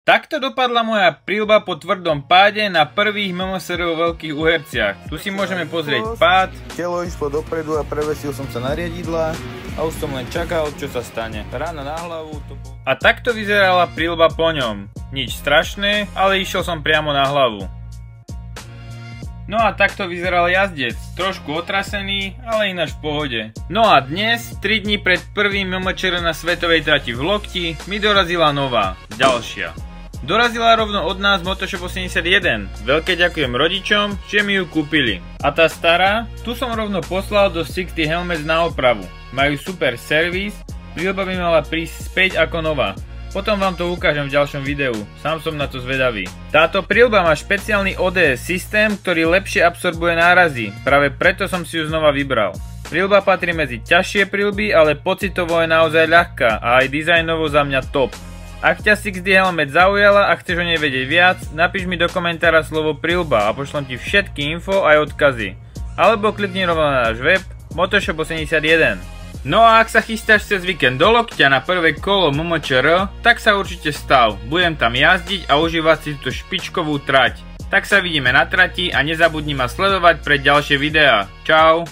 Takto dopadla moja príľba po tvrdom páde na prvých MMSR vo Veľkých Uherciach. Tu si môžeme pozrieť pád. Telo išlo dopredu a prevesil som sa na riadidlá a už som len čakal, čo sa stane. Rána na hlavu to bol... A takto vyzerala príľba po ňom. Nič strašné, ale išiel som priamo na hlavu. No a takto vyzeral jazdec. Trošku otrasený, ale ináč v pohode. No a dnes, 3 dní pred prvým MMČR na svetovej trati v Lokti, mi dorazila nová, ďalšia. Dorazila rovno od nás Motoshop 81. Veľké ďakujem rodičom, že mi ju kúpili. A tá stará, tu som rovno poslal do 60 Helmets na opravu. Majú super servis, príľba by mala prísť späť ako nová. Potom vám to ukážem v ďalšom videu, sám som na to zvedavý. Táto príľba má špeciálny ODS systém, ktorý lepšie absorbuje nárazy, práve preto som si ju znova vybral. Príľba patrí medzi ťažšie príľby, ale pocitovo je naozaj ľahká a aj dizajnovo za mňa top. Ak ťa 60 Helmet zaujala a chceš o nej vedieť viac, napíš mi do komentára slovo príľba a pošlem ti všetky info aj odkazy. Alebo klikni rovno na náš web Motoshop 81. No a ak sa chystáš cez víkend do Lokťa na prvé kolo MMČR, tak sa určite stav. Budem tam jazdiť a užívať si túto špičkovú trať. Tak sa vidíme na trati a nezabudni ma sledovať pre ďalšie videá. Čau!